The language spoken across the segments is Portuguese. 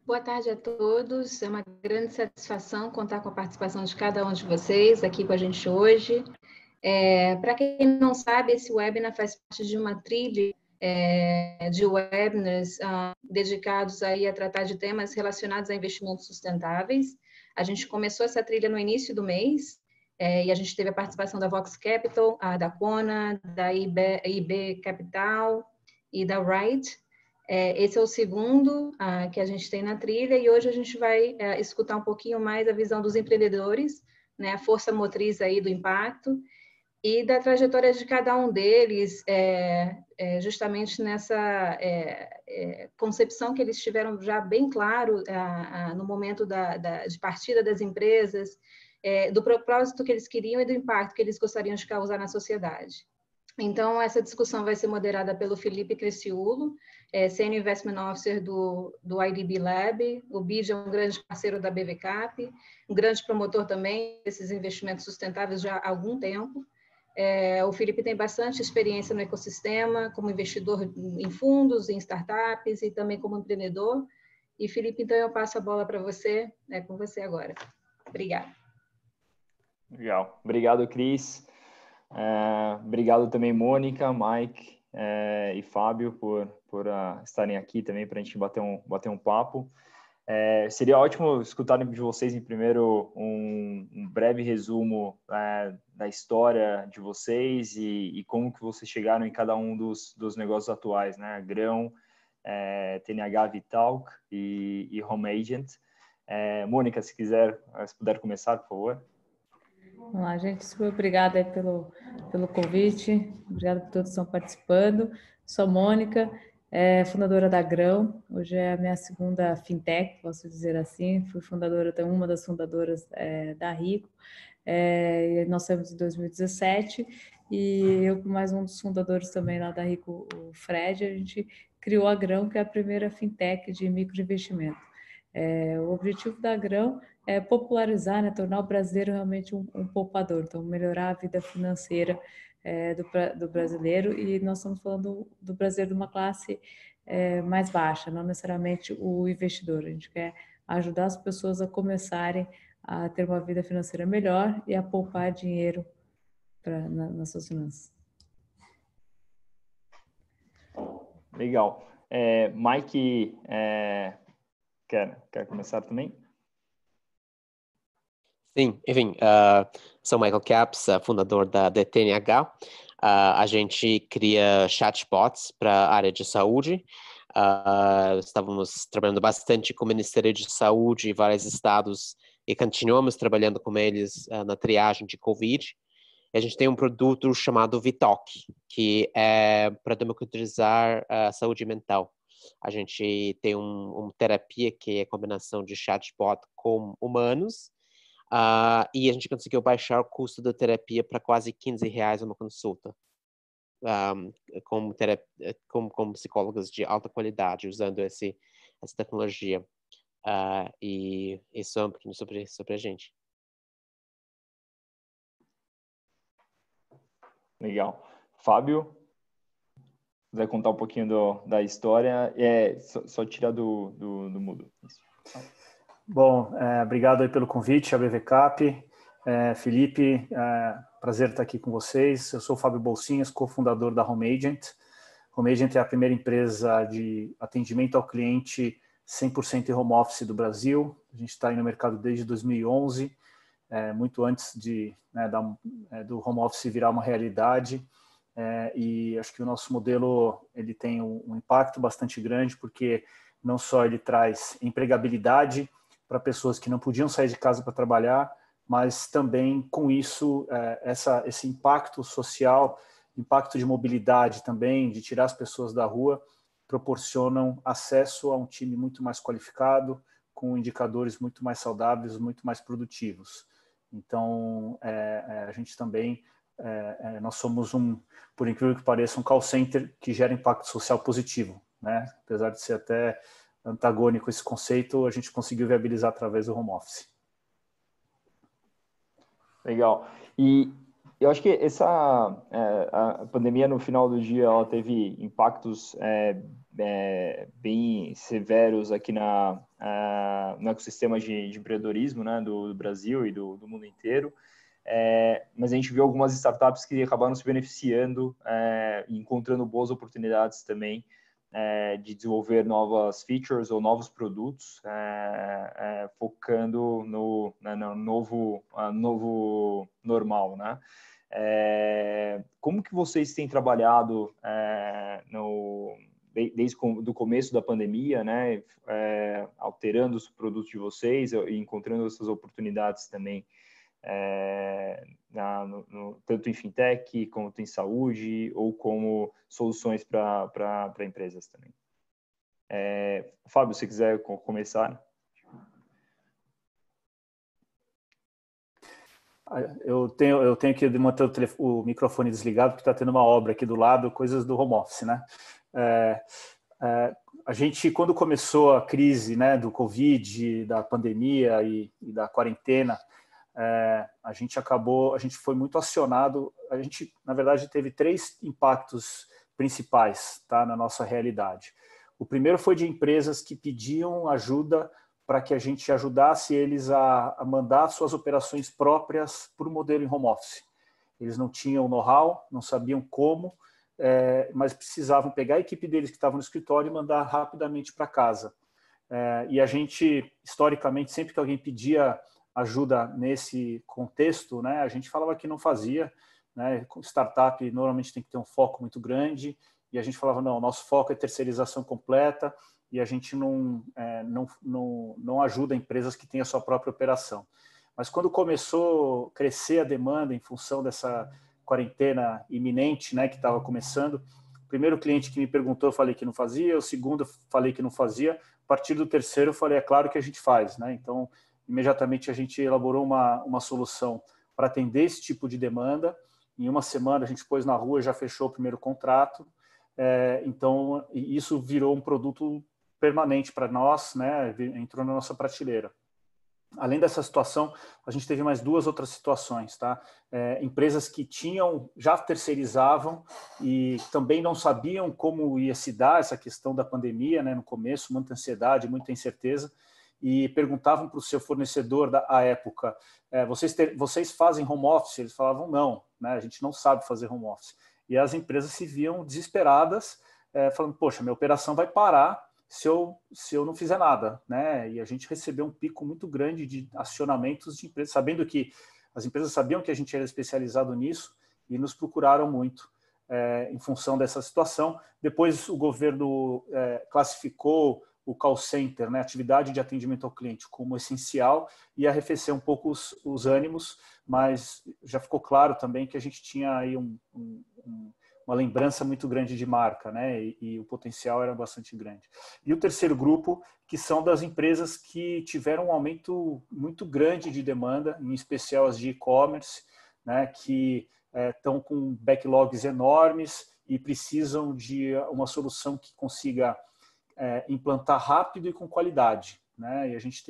Boa tarde a todos. É uma grande satisfação contar com a participação de cada um de vocês aqui com a gente hoje. Para quem não sabe, esse webinar faz parte de uma trilha de webinars dedicados aí a tratar de temas relacionados a investimentos sustentáveis. A gente começou essa trilha no início do mês, e a gente teve a participação da Vox Capital, da Kona, da IB Capital e da Wright. Esse é o segundo que a gente tem na trilha, e hoje a gente vai escutar um pouquinho mais a visão dos empreendedores, né, a força motriz aí do impacto, e da trajetória de cada um deles, justamente nessa concepção que eles tiveram já bem claro no momento de partida das empresas, do propósito que eles queriam e do impacto que eles gostariam de causar na sociedade. Então, essa discussão vai ser moderada pelo Felipe Creciúlo, Senior Investment Officer do IDB Lab. O BID é um grande parceiro da BVCAP, um grande promotor também desses investimentos sustentáveis já há algum tempo. O Felipe tem bastante experiência no ecossistema, como investidor em fundos, em startups e também como empreendedor. E, Felipe, então eu passo a bola para você, é com você agora. Obrigada. Legal. Obrigado, Cris. Obrigado também, Mônica, Mike e Fábio por estarem aqui também para a gente bater um papo. Seria ótimo escutar de vocês, em primeiro, um breve resumo da história de vocês e como que vocês chegaram em cada um dos negócios atuais, né? Grão, TNH Vitalc e Home Agent. Mônica, se puder começar, por favor. Vamos lá, gente, super obrigada aí pelo convite, obrigada por todos que estão participando. Sou Mônica, fundadora da Grão, hoje é a minha segunda fintech, posso dizer assim, fui fundadora, uma das fundadoras da Rico, nós saímos em 2017, e eu com mais um dos fundadores também lá da Rico, o Fred, a gente criou a Grão, que é a primeira fintech de microinvestimento. O objetivo da Grão é popularizar, né, tornar o brasileiro realmente um poupador, então melhorar a vida financeira do brasileiro, e nós estamos falando do brasileiro de uma classe mais baixa, não necessariamente o investidor. A gente quer ajudar as pessoas a começarem a ter uma vida financeira melhor e a poupar dinheiro nas suas finanças. Legal. Mike, quer começar também? Sim, enfim, sou Michael Capps, fundador da TNH. A gente cria chatbots para a área de saúde. Estávamos trabalhando bastante com o Ministério de Saúde em vários estados e continuamos trabalhando com eles na triagem de Covid. E a gente tem um produto chamado Vitalc, que é para democratizar a saúde mental. A gente tem uma terapia que é a combinação de chatbot com humanos, e a gente conseguiu baixar o custo da terapia para quase R$15 uma consulta, com psicólogos de alta qualidade, usando essa tecnologia. E isso é um pouquinho sobre a gente. Legal. Fábio, vai contar um pouquinho da história? Só tirar do mudo. Isso. Bom, obrigado aí pelo convite, a BVCAP. Felipe, prazer estar aqui com vocês. Eu sou o Fábio Bolsinhas, cofundador da Home Agent. Home Agent é a primeira empresa de atendimento ao cliente 100% em home office do Brasil. A gente está aí no mercado desde 2011, muito antes do home office virar uma realidade. E acho que o nosso modelo ele tem um impacto bastante grande, porque não só ele traz empregabilidade para pessoas que não podiam sair de casa para trabalhar, mas também com isso, esse impacto social, impacto de mobilidade também, de tirar as pessoas da rua, proporcionam acesso a um time muito mais qualificado, com indicadores muito mais saudáveis, muito mais produtivos. Então, a gente também, nós somos por incrível que pareça, um call center que gera impacto social positivo, né? Apesar de ser até antagônico esse conceito, a gente conseguiu viabilizar através do home office. Legal. E Eu acho que a pandemia, no final do dia, ela teve impactos bem severos aqui no ecossistema de empreendedorismo, né, do Brasil e do mundo inteiro. Mas a gente viu algumas startups que acabaram se beneficiando e encontrando boas oportunidades também de desenvolver novas features ou novos produtos, focando no novo normal, né? Como que vocês têm trabalhado desde o começo da pandemia, né? Alterando os produtos de vocês e encontrando essas oportunidades também, tanto em fintech, quanto em saúde, ou como soluções para empresas também. Fábio, se quiser começar. Eu tenho que manter o microfone desligado, porque está tendo uma obra aqui do lado, coisas do home office, né? A gente, quando começou a crise, né, do Covid, da pandemia e da quarentena, a gente foi muito acionado. A gente, na verdade, teve 3 impactos principais, tá, na nossa realidade. O primeiro foi de empresas que pediam ajuda para que a gente ajudasse eles a mandar suas operações próprias para o modelo em home office. Eles não tinham know-how, não sabiam como, mas precisavam pegar a equipe deles que estava no escritório e mandar rapidamente para casa. E a gente, historicamente, sempre que alguém pedia ajuda nesse contexto, né, a gente falava que não fazia, né? Startup normalmente tem que ter um foco muito grande, e a gente falava, não, nosso foco é terceirização completa, e a gente não ajuda empresas que têm a sua própria operação. Mas quando começou a crescer a demanda em função dessa quarentena iminente, né, que estava começando, o primeiro cliente que me perguntou, eu falei que não fazia, o segundo eu falei que não fazia, a partir do terceiro eu falei, é claro que a gente faz, né? Então, imediatamente a gente elaborou uma solução para atender esse tipo de demanda. Em uma semana a gente pôs na rua e já fechou o primeiro contrato. Então, isso virou um produto permanente para nós, né? Entrou na nossa prateleira. Além dessa situação, a gente teve mais 2 outras situações, tá? Empresas que já terceirizavam e também não sabiam como ia se dar essa questão da pandemia, né? No começo, muita ansiedade, muita incerteza, e perguntavam para o seu fornecedor à época, vocês fazem home office? Eles falavam não, né? A gente não sabe fazer home office. E as empresas se viam desesperadas, falando, poxa, minha operação vai parar se eu não fizer nada, né? E a gente recebeu um pico muito grande de acionamentos de empresas, sabendo que as empresas sabiam que a gente era especializado nisso e nos procuraram muito em função dessa situação. Depois o governo classificou o call center, né, atividade de atendimento ao cliente, como essencial, e arrefeceu um pouco os ânimos, mas já ficou claro também que a gente tinha aí uma lembrança muito grande de marca, né? E o potencial era bastante grande. E o terceiro grupo, que são das empresas que tiveram um aumento muito grande de demanda, em especial as de e-commerce, né? Que estão com backlogs enormes e precisam de uma solução que consiga implantar rápido e com qualidade, né? E a gente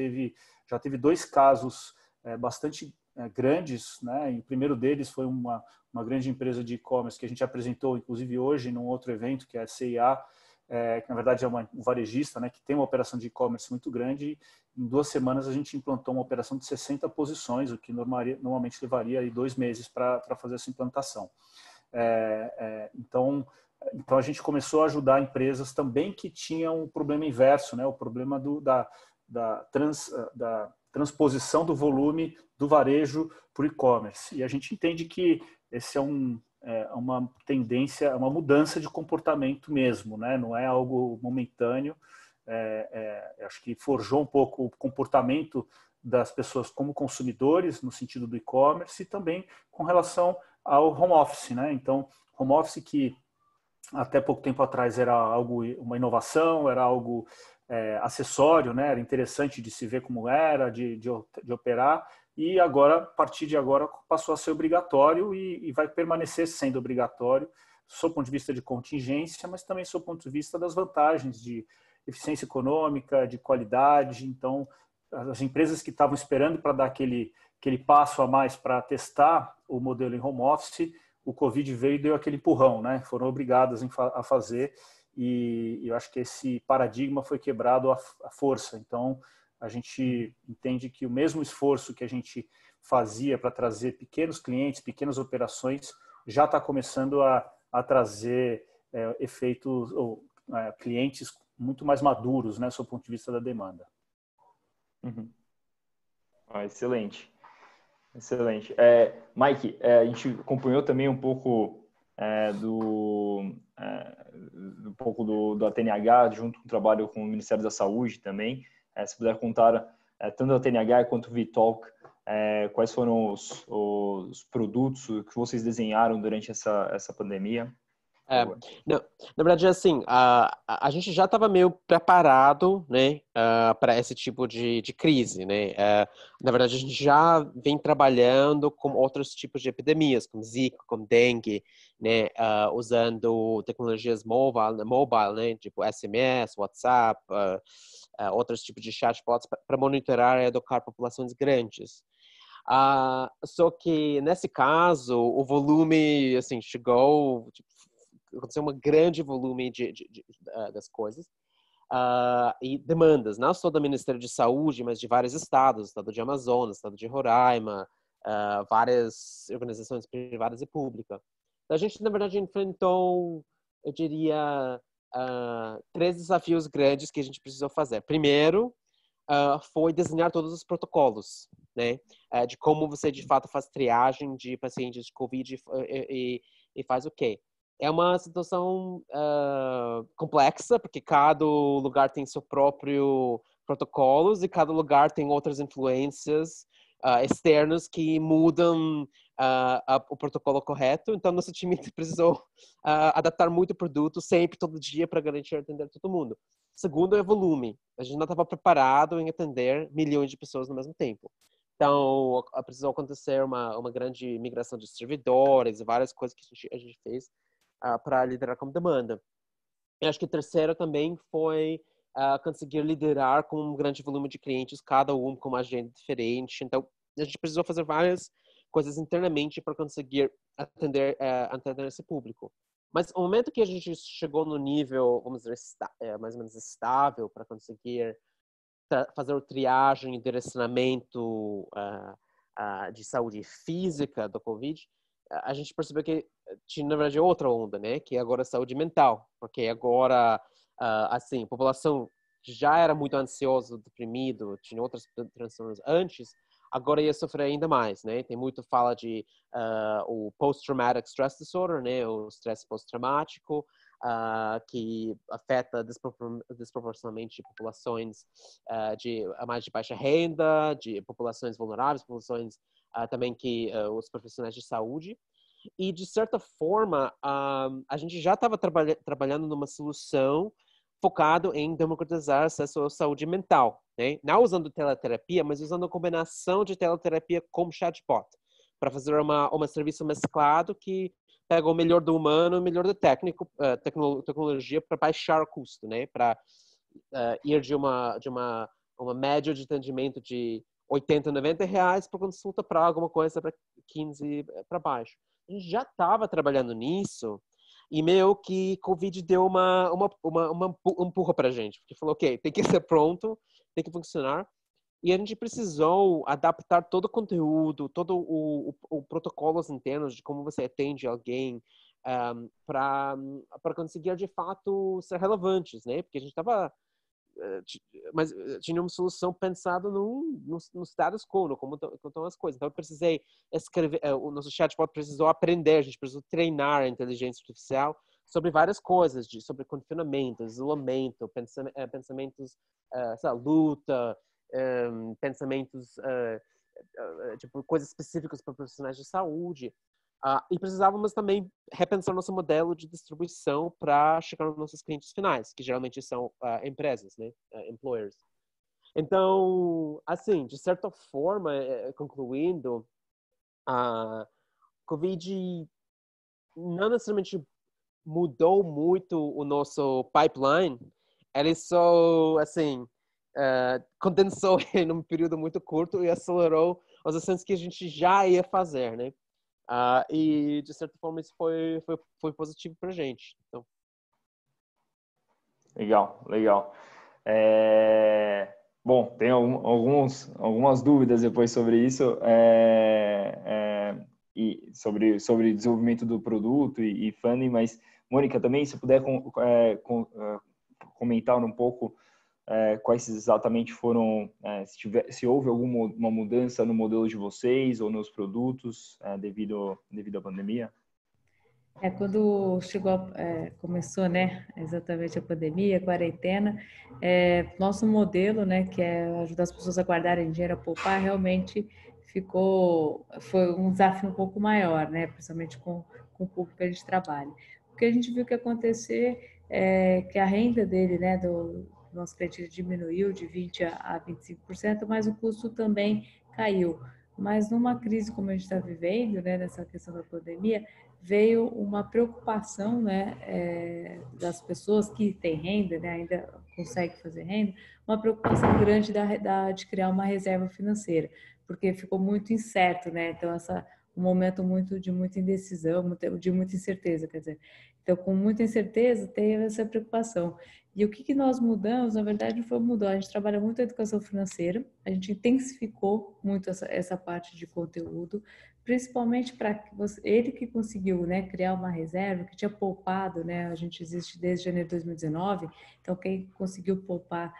já teve 2 casos bastante grandes, né? E o primeiro deles foi uma grande empresa de e-commerce que a gente apresentou, inclusive hoje, num outro evento, que é a CIA, que na verdade é um varejista, né? Que tem uma operação de e-commerce muito grande. Em 2 semanas a gente implantou uma operação de 60 posições, o que normalmente levaria aí 2 meses para fazer essa implantação. Então a gente começou a ajudar empresas também que tinham um problema inverso, né? O problema da transposição do volume do varejo para o e-commerce. E a gente entende que esse é uma tendência, é uma mudança de comportamento mesmo, né? Não é algo momentâneo. Acho que forjou um pouco o comportamento das pessoas como consumidores, no sentido do e-commerce, e também com relação ao home office, né? Então, home office que até pouco tempo atrás era uma inovação, era algo acessório, né? Era interessante de se ver como era, de operar, e agora, a partir de agora, passou a ser obrigatório e vai permanecer sendo obrigatório, sob o ponto de vista de contingência, mas também sob o ponto de vista das vantagens de eficiência econômica, de qualidade. Então, as empresas que estavam esperando para dar aquele aquele passo a mais para testar o modelo em home office, o Covid veio e deu aquele empurrão, né? Foram obrigadas a fazer, e eu acho que esse paradigma foi quebrado à força. Então, a gente entende que o mesmo esforço que a gente fazia para trazer pequenos clientes, pequenas operações, já está começando a trazer efeitos, ou clientes muito mais maduros, né, sob o ponto de vista da demanda. Uhum. Excelente. Excelente. Mike, a gente acompanhou também um pouco da TNH, junto com o trabalho com o Ministério da Saúde também. Se puder contar tanto a TNH quanto o Vitalk, quais foram os produtos que vocês desenharam durante essa pandemia? Não, na verdade, assim, a gente já estava meio preparado, né, para esse tipo de crise, né? Na verdade, a gente já vem trabalhando com outros tipos de epidemias, como Zika, como dengue, né, usando tecnologias mobile, né, tipo SMS, WhatsApp, outros tipos de chatbots para monitorar e educar populações grandes. Só que, nesse caso, o volume, assim, chegou... aconteceu um grande volume das coisas e demandas, não só do Ministério de Saúde, mas de vários estados, estado de Amazonas, estado de Roraima, várias organizações privadas e públicas. Então, a gente, na verdade, enfrentou, eu diria, 3 desafios grandes que a gente precisou fazer. Primeiro, foi desenhar todos os protocolos, né, de como você, de fato, faz triagem de pacientes de Covid e faz o quê? É uma situação complexa, porque cada lugar tem seu próprio protocolos e cada lugar tem outras influências externas que mudam o protocolo correto. Então, nosso time precisou adaptar muito o produto sempre, todo dia, para garantir atender todo mundo. Segundo é volume. A gente não estava preparado em atender milhões de pessoas no mesmo tempo. Então, precisou acontecer uma grande migração de servidores, várias coisas que a gente fez para liderar com demanda. Eu acho que o terceiro também foi conseguir liderar com um grande volume de clientes, cada um com uma agenda diferente. Então, a gente precisou fazer várias coisas internamente para conseguir atender esse público. Mas no momento que a gente chegou no nível, vamos dizer, mais ou menos estável para conseguir fazer o triagem e direcionamento de saúde física do Covid, a gente percebeu que tinha, na verdade, outra onda, né? Que é agora a saúde mental. Porque agora, assim, a população já era muito ansiosa, deprimido, tinha outras transtornos antes, agora ia sofrer ainda mais, né? Tem muito fala de o Post-Traumatic Stress Disorder, né? O estresse pós-traumático, que afeta desproporcionalmente populações mais de baixa renda, de populações vulneráveis, populações também que os profissionais de saúde. E, de certa forma, a gente já estava trabalhando numa solução focado em democratizar acesso à saúde mental, né? Não usando teleterapia, mas usando a combinação de teleterapia com chatbot, para fazer um serviço mesclado que pega o melhor do humano e o melhor do tecnologia para baixar o custo, né? Para ir de uma média de atendimento de R$80, R$90 por consulta para alguma coisa para 15 para baixo. A gente já estava trabalhando nisso e meio que Covid deu uma empurra para a gente, porque falou, ok, tem que ser pronto, tem que funcionar. E a gente precisou adaptar todo o conteúdo, todo o protocolos internos de como você atende alguém para conseguir, de fato, ser relevantes, né? Porque a gente estava... mas tinha uma solução pensada no status quo, no como estão as coisas. Então, eu precisei escrever... o nosso chatbot precisou aprender, a gente precisou treinar a inteligência artificial sobre várias coisas, sobre confinamento, isolamento, pensamentos, luta, pensamentos, tipo, coisas específicas para profissionais de saúde. E precisávamos também repensar nosso modelo de distribuição para chegar nos nossos clientes finais, que geralmente são empresas, né? Employers. Então, assim, de certa forma, concluindo, a Covid não necessariamente mudou muito o nosso pipeline, ele só, assim, condensou em um período muito curto e acelerou as ações que a gente já ia fazer, né? E, de certa forma, isso foi positivo para a gente. Então... Legal. Bom, tem algumas dúvidas depois sobre isso, e sobre desenvolvimento do produto e funding, mas, Mônica, também, se puder comentar um pouco quais exatamente foram, se houve alguma mudança no modelo de vocês ou nos produtos devido à pandemia? Quando começou, né, exatamente a pandemia, a quarentena, nosso modelo, né, que é ajudar as pessoas a guardarem dinheiro, a poupar, realmente foi um desafio um pouco maior, né, principalmente com o público que a gente trabalha. O que a gente viu que acontecer é que a renda dele, né, do nosso cliente diminuiu de 20% a 25%, mas o custo também caiu. Mas numa crise como a gente está vivendo, né, nessa questão da pandemia, veio uma preocupação, né, das pessoas que têm renda, né, ainda conseguem fazer renda, uma preocupação grande de criar uma reserva financeira, porque ficou muito incerto, né, então um momento de muita indecisão, de muita incerteza, quer dizer, então com muita incerteza teve essa preocupação. E o que nós mudamos, na verdade, não foi mudar, a gente trabalha muito a educação financeira, a gente intensificou muito essa parte de conteúdo, principalmente para ele que conseguiu, né, criar uma reserva, que tinha poupado, né, a gente existe desde janeiro de 2019, então quem conseguiu poupar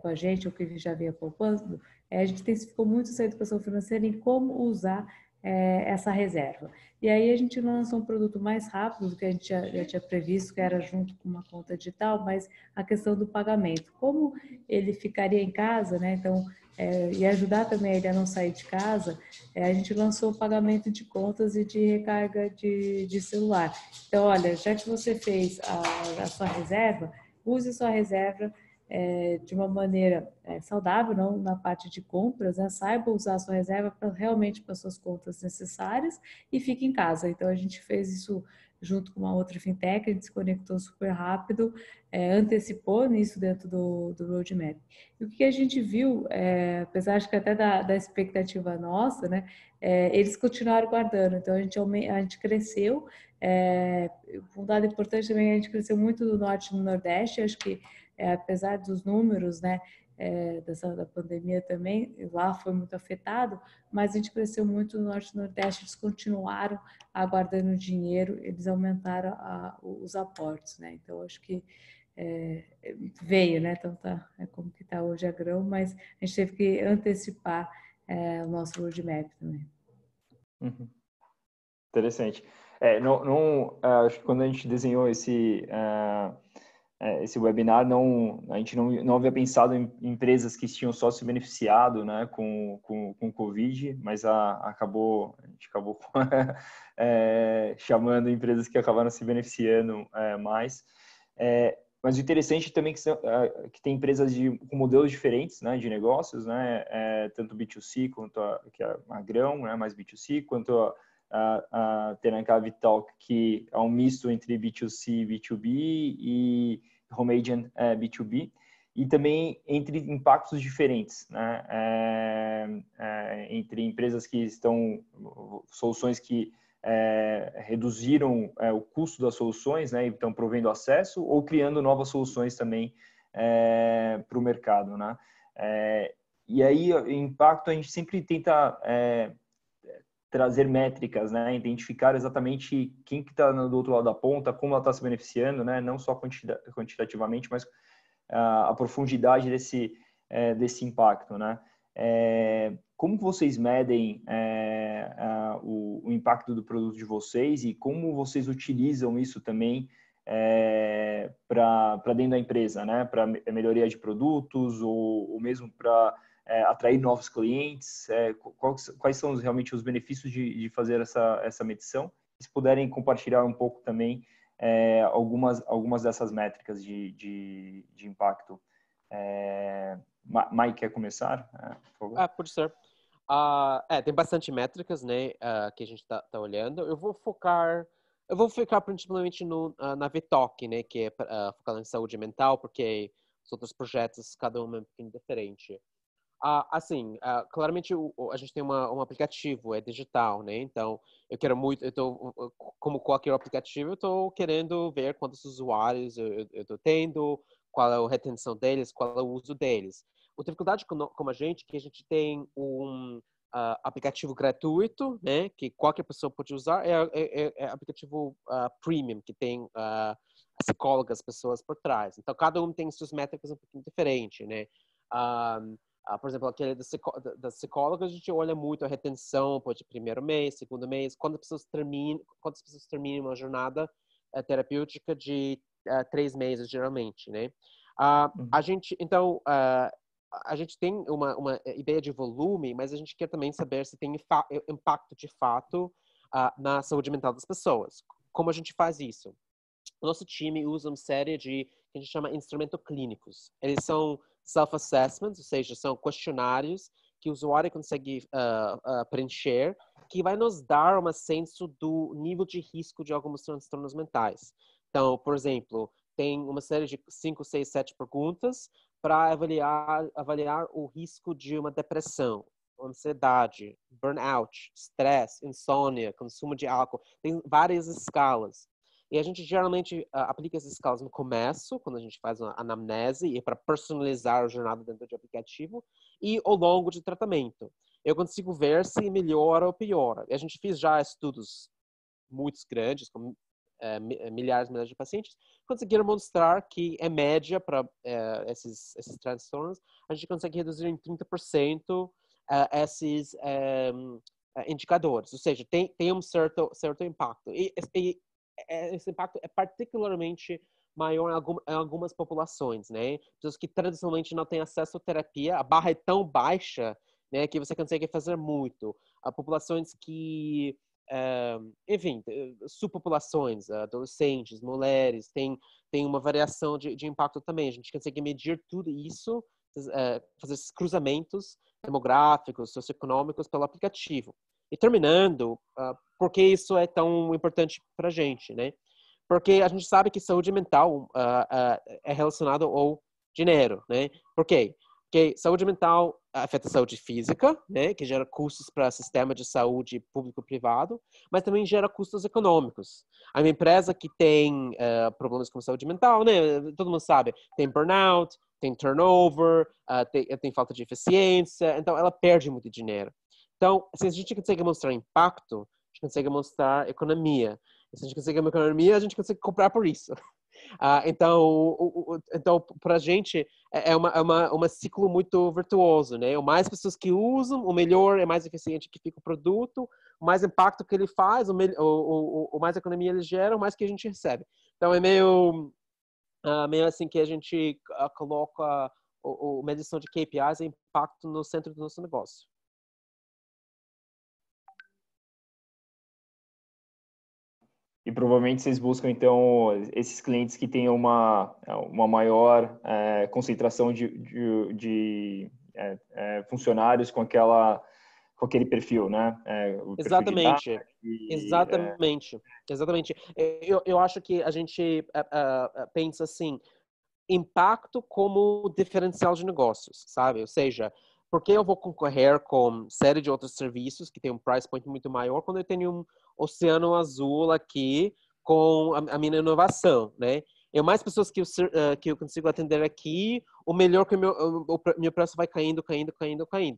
com a gente, ou que já vinha poupando, a gente intensificou muito essa educação financeira em como usar essa reserva. E aí a gente lançou um produto mais rápido do que a gente já tinha previsto, que era junto com uma conta digital, mas a questão do pagamento. Como ele ficaria em casa, né, então, e ajudar também ele a não sair de casa, a gente lançou o pagamento de contas e de recarga de celular. Então, olha, já que você fez a sua reserva, use a sua reserva de uma maneira saudável, não na parte de compras, né? Saiba usar a sua reserva realmente para suas contas necessárias e fique em casa. Então, a gente fez isso junto com uma outra fintech, a gente se conectou super rápido, antecipou nisso dentro do roadmap. E o que a gente viu, apesar de que até da expectativa nossa, né, eles continuaram guardando, então a gente cresceu, um dado importante também, a gente cresceu muito do Norte e do Nordeste, acho que apesar dos números, né, da pandemia também, lá foi muito afetado, mas a gente cresceu muito no Norte e Nordeste, eles continuaram aguardando dinheiro, eles aumentaram os aportes, né, então acho que veio, né, então como que está hoje a Grão, mas a gente teve que antecipar o nosso roadmap também. Uhum. Interessante. Acho que quando a gente desenhou esse webinar, a gente não havia pensado em empresas que tinham só se beneficiado, né, com o Covid, mas a gente acabou chamando empresas que acabaram se beneficiando mais. Mas o interessante também é que tem empresas com modelos diferentes, né, de negócios, né, tanto B2C quanto que é a Grão, né, mais B2C, quanto a Tenaca Vitalk, que é um misto entre B2C e B2B, e Home Agent B2B, e também entre impactos diferentes, né, entre empresas que soluções que reduziram o custo das soluções, né, e estão provendo acesso, ou criando novas soluções também para o mercado, né. E aí, o impacto, a gente sempre tenta trazer métricas, né, identificar exatamente quem que está do outro lado da ponta, como ela está se beneficiando, né, não só quantitativamente, mas a profundidade desse impacto, né. Como vocês medem o impacto do produto de vocês e como vocês utilizam isso também para dentro da empresa, né? Para melhoria de produtos ou mesmo para atrair novos clientes? Quais são realmente os benefícios de fazer essa medição? Se puderem compartilhar um pouco também algumas dessas métricas de impacto. Mike, quer começar? Por favor. Pode ser. Tem bastante métricas, né, que a gente está olhando. Eu vou focar principalmente na VTalk, né, que é focada em saúde mental, porque os outros projetos, cada um é um pouquinho diferente. Claramente a gente tem um aplicativo, é digital, né? Então, como qualquer aplicativo, eu estou querendo ver quantos usuários eu estou tendo, qual é a retenção deles, qual é o uso deles. A dificuldade como a gente, que a gente tem um aplicativo gratuito, né? Que qualquer pessoa pode usar, é aplicativo premium, que tem psicólogas, pessoas por trás. Então, cada um tem suas métricas um pouquinho diferentes, né? Por exemplo, aquele das psicólogas, a gente olha muito a retenção, pode primeiro mês, segundo mês, quantas pessoas terminam uma jornada terapêutica de 3 meses, geralmente, né? A gente tem uma ideia de volume, mas a gente quer também saber se tem impacto de fato na saúde mental das pessoas. Como a gente faz isso? O nosso time usa uma série de que a gente chama instrumentos clínicos. Eles são self-assessments, ou seja, são questionários que o usuário consegue preencher, que vai nos dar um senso do nível de risco de alguns transtornos mentais. Então, por exemplo, tem uma série de 5, 6, 7 perguntas para avaliar o risco de uma depressão, ansiedade, burnout, estresse, insônia, consumo de álcool. Tem várias escalas. E a gente geralmente aplica essas escalas no começo, quando a gente faz uma anamnese, e para personalizar a jornada dentro do aplicativo, e ao longo de tratamento. Eu consigo ver se melhora ou piora. E a gente fez já estudos muito grandes, com milhares de pacientes, conseguiram mostrar que, em média, para esses transtornos, a gente consegue reduzir em 30% esses indicadores. Ou seja, tem um certo impacto. E esse impacto é particularmente maior em algumas populações, né? Pessoas que tradicionalmente não têm acesso à terapia, a barra é tão baixa, né, que você consegue fazer muito. Há populações que, enfim, subpopulações, adolescentes, mulheres, tem uma variação de impacto também. A gente consegue medir tudo isso, fazer esses cruzamentos demográficos, socioeconômicos pelo aplicativo. E terminando, por que isso é tão importante para a gente, né? Porque a gente sabe que saúde mental é relacionado ao dinheiro, né? Por quê? Porque saúde mental afeta a saúde física, né? Que gera custos para o sistema de saúde público-privado, mas também gera custos econômicos. A uma empresa que tem problemas com saúde mental, né? Todo mundo sabe, tem burnout, tem turnover, tem falta de eficiência, então ela perde muito dinheiro. Então, se a gente consegue mostrar impacto, a gente consegue mostrar economia. E se a gente consegue uma economia, a gente consegue comprar por isso. Então para a gente, é uma ciclo muito virtuoso, né? O mais pessoas que usam, o melhor e mais eficiente que fica o produto, o mais impacto que ele faz, o mais economia ele gera, o mais que a gente recebe. Então, é meio assim que a gente coloca a medição de KPIs e impacto no centro do nosso negócio. E provavelmente vocês buscam, então, esses clientes que tenham uma maior concentração de funcionários com aquele perfil, né? O Exatamente. Perfil Exatamente. Eu acho que a gente pensa assim, impacto como diferencial de negócios, sabe? Ou seja, por que eu vou concorrer com série de outros serviços que tem um price point muito maior quando eu tenho um oceano azul aqui com a minha inovação, né? E mais pessoas que eu consigo atender aqui, o melhor que o meu preço vai caindo.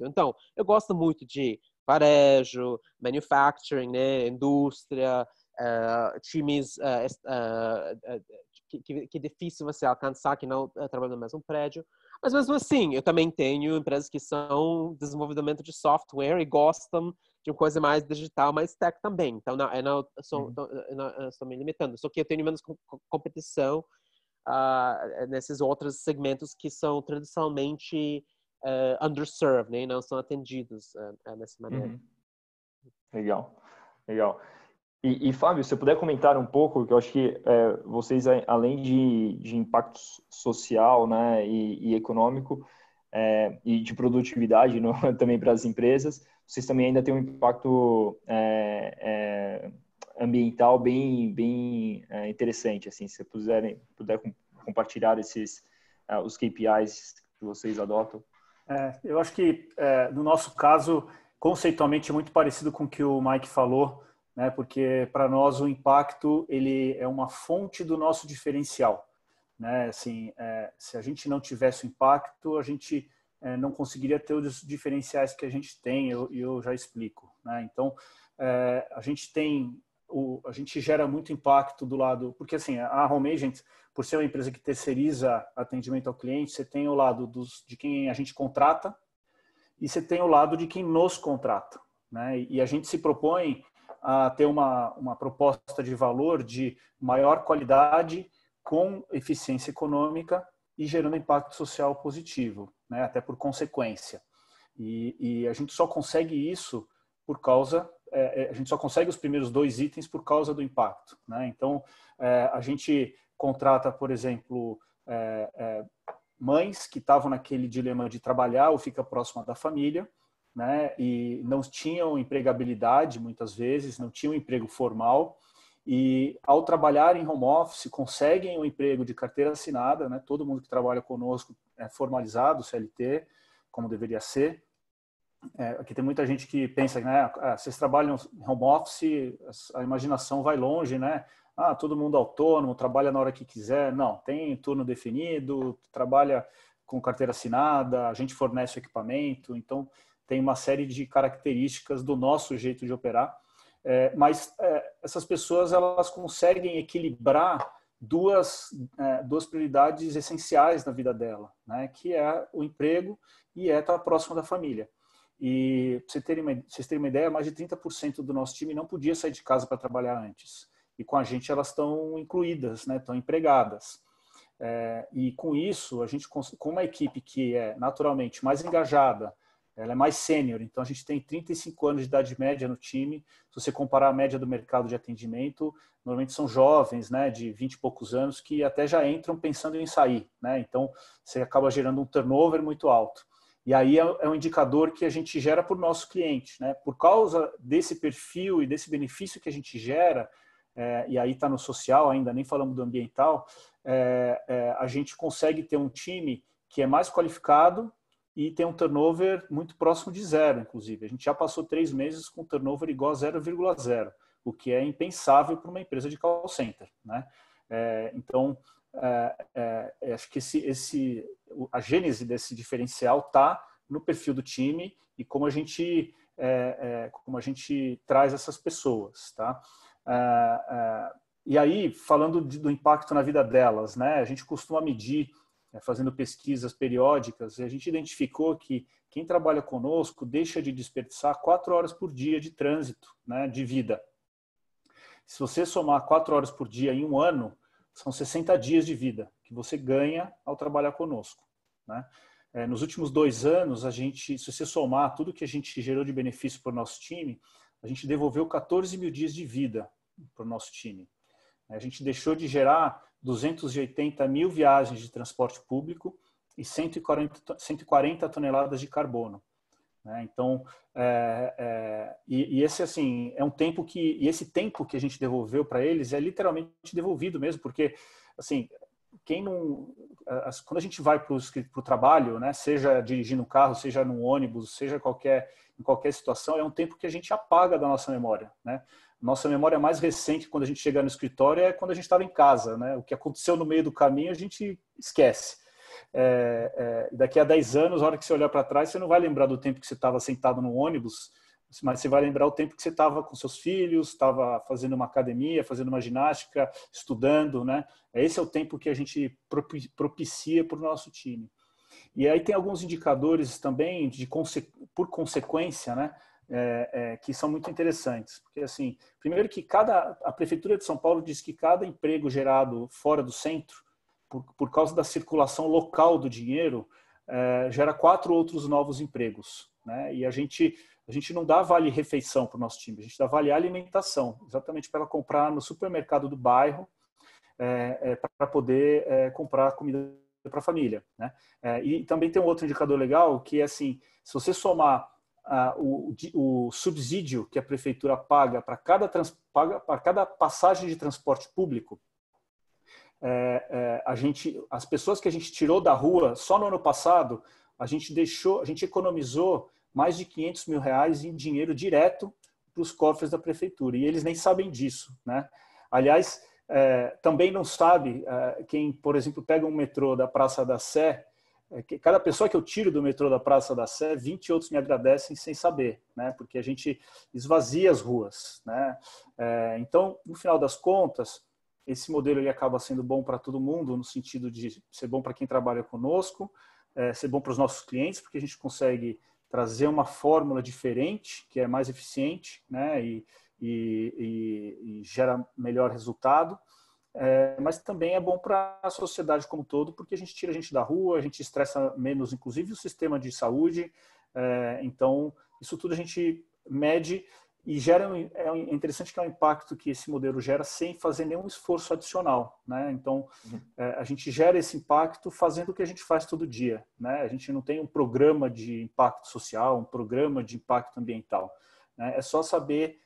Então, eu gosto muito de varejo, manufacturing, né? Indústria, times que é difícil você alcançar, que não trabalham no mesmo prédio. Mas mesmo assim, eu também tenho empresas que são desenvolvimento de software e gostam de uma coisa mais digital, mais tech também. Então, eu não estou me limitando. Só que eu tenho menos competição nesses outros segmentos que são tradicionalmente underserved, né? Não são atendidos dessa maneira. Uhum. Legal. E Fábio, se eu puder comentar um pouco, que eu acho que vocês, além de impacto social, né, e econômico, e de produtividade também para as empresas, vocês também ainda têm um impacto ambiental bem interessante. Assim, se puder compartilhar os KPIs que vocês adotam. Eu acho que, no nosso caso, conceitualmente é muito parecido com o que o Mike falou, né? Porque para nós o impacto ele é uma fonte do nosso diferencial, né? Assim, se a gente não tivesse o impacto, a gente não conseguiria ter os diferenciais que a gente tem, e eu já explico, né? Então, a gente gera muito impacto do lado, porque assim, a Home Agent, por ser uma empresa que terceiriza atendimento ao cliente, você tem o lado de quem a gente contrata e você tem o lado de quem nos contrata, né? E a gente se propõe a ter uma proposta de valor de maior qualidade com eficiência econômica e gerando impacto social positivo, né? Até por consequência. E a gente só consegue isso por causa, a gente só consegue os primeiros 2 itens por causa do impacto, né? Então, a gente contrata, por exemplo, mães que estavam naquele dilema de trabalhar ou ficar próxima da família, né? E não tinham empregabilidade muitas vezes, não tinham emprego formal, e ao trabalhar em home office conseguem um emprego de carteira assinada, né? Todo mundo que trabalha conosco é formalizado, CLT, como deveria ser. Aqui tem muita gente que pensa, né? Vocês trabalham em home office, a imaginação vai longe, né? Todo mundo autônomo, trabalha na hora que quiser. Não, tem turno definido, trabalha com carteira assinada, a gente fornece o equipamento, então tem uma série de características do nosso jeito de operar. Mas essas pessoas elas conseguem equilibrar duas prioridades essenciais na vida dela, né? Que é o emprego e estar próximo da família. E para vocês terem uma ideia, mais de 30% do nosso time não podia sair de casa para trabalhar antes. E com a gente elas estão incluídas, né? Estão empregadas. E com isso, a gente, com uma equipe que é naturalmente mais engajada, ela é mais sênior, então a gente tem 35 anos de idade média no time. Se você comparar a média do mercado de atendimento, normalmente são jovens, né, de 20 e poucos anos, que até já entram pensando em sair, né? Então você acaba gerando um turnover muito alto. E aí é um indicador que a gente gera para o nosso cliente, né? Por causa desse perfil e desse benefício que a gente gera, e aí está no social ainda, nem falamos do ambiental, a gente consegue ter um time que é mais qualificado e tem um turnover muito próximo de 0, inclusive. A gente já passou 3 meses com turnover igual a 0,0, o que é impensável para uma empresa de call center, né? Então, acho que a gênese desse diferencial está no perfil do time e como a gente traz essas pessoas, tá? E aí, falando do impacto na vida delas, né? A gente costuma medir, fazendo pesquisas periódicas, e a gente identificou que quem trabalha conosco deixa de desperdiçar 4 horas por dia de trânsito, né, de vida. Se você somar 4 horas por dia em um ano, são 60 dias de vida que você ganha ao trabalhar conosco, né? Nos últimos 2 anos, se você somar tudo que a gente gerou de benefício para o nosso time, a gente devolveu 14 mil dias de vida para o nosso time. A gente deixou de gerar 280 mil viagens de transporte público e 140 toneladas de carbono, né? Então, esse assim é um tempo e esse tempo que a gente devolveu para eles é literalmente devolvido mesmo, porque assim, quando a gente vai para o trabalho, né, seja dirigindo um carro, seja num ônibus, seja em qualquer situação, é um tempo que a gente apaga da nossa memória, né? Nossa memória mais recente, quando a gente chega no escritório, é quando a gente estava em casa, né? O que aconteceu no meio do caminho, a gente esquece. Daqui a 10 anos, na hora que você olhar para trás, você não vai lembrar do tempo que você estava sentado no ônibus, mas você vai lembrar o tempo que você estava com seus filhos, estava fazendo uma academia, fazendo uma ginástica, estudando, né? Esse é o tempo que a gente propicia para o nosso time. E aí tem alguns indicadores também, por consequência, né? Que são muito interessantes, porque assim, primeiro que a Prefeitura de São Paulo diz que cada emprego gerado fora do centro, por causa da circulação local do dinheiro, gera 4 outros novos empregos, né? E a gente não dá vale refeição para o nosso time, a gente dá vale alimentação, exatamente para ela comprar no supermercado do bairro, para poder comprar comida para a família, né? E também tem um outro indicador legal que é assim, se você somar o subsídio que a prefeitura paga para cada passagem de transporte público, as pessoas que a gente tirou da rua só no ano passado, a gente economizou mais de R$500 mil em dinheiro direto para os cofres da prefeitura, e eles nem sabem disso, né? Aliás, também não sabe quem, por exemplo, pega um metrô da Praça da Sé, cada pessoa que eu tiro do metrô da Praça da Sé, 20 outros me agradecem sem saber, né? Porque a gente esvazia as ruas, né? Então, no final das contas, esse modelo ele acaba sendo bom para todo mundo, no sentido de ser bom para quem trabalha conosco, ser bom para os nossos clientes, porque a gente consegue trazer uma fórmula diferente, que é mais eficiente, né? E gera melhor resultado. Mas também é bom para a sociedade como um todo, porque a gente tira a gente da rua, a gente estressa menos, inclusive, o sistema de saúde. Então, isso tudo a gente mede e gera. É interessante que é um impacto que esse modelo gera sem fazer nenhum esforço adicional, né? Então, a gente gera esse impacto fazendo o que a gente faz todo dia, né? A gente não tem um programa de impacto social, um programa de impacto ambiental, né? É só saber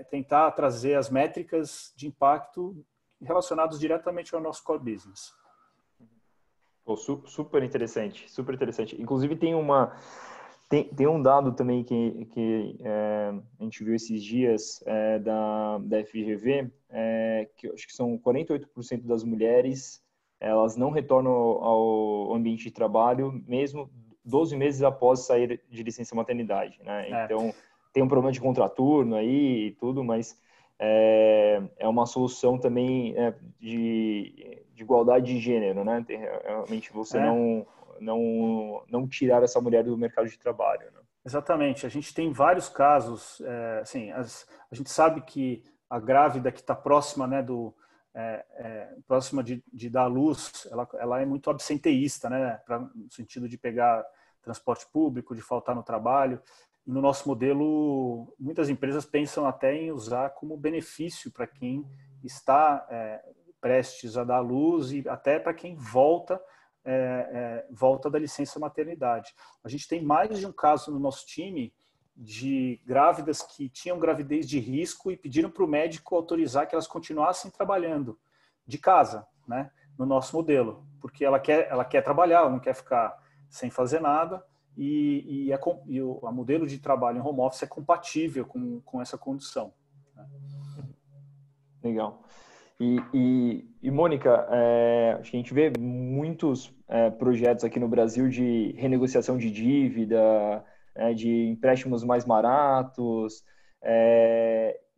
tentar trazer as métricas de impacto relacionados diretamente ao nosso core business. Oh, super interessante, super interessante. Inclusive tem um dado também que a gente viu esses dias da FGV, que eu acho que são 48% das mulheres, elas não retornam ao ambiente de trabalho, mesmo 12 meses após sair de licença maternidade, né? Então, tem um problema de contraturno aí e tudo, mas é uma solução também de igualdade de gênero, né? Realmente você não tirar essa mulher do mercado de trabalho, né? Exatamente. A gente tem vários casos, assim, a gente sabe que a grávida que está próxima, né, próxima de dar à luz, ela é muito absenteísta, né, no sentido de pegar transporte público, de faltar no trabalho. E no nosso modelo, muitas empresas pensam até em usar como benefício para quem está prestes a dar à luz e até para quem volta da licença maternidade. A gente tem mais de um caso no nosso time de grávidas que tinham gravidez de risco e pediram para o médico autorizar que elas continuassem trabalhando de casa, né, no nosso modelo, porque ela quer trabalhar, ela não quer ficar sem fazer nada, e o modelo de trabalho em home office é compatível com essa condição, né? Legal. E Mônica, acho que a gente vê muitos projetos aqui no Brasil de renegociação de dívida, de empréstimos mais baratos,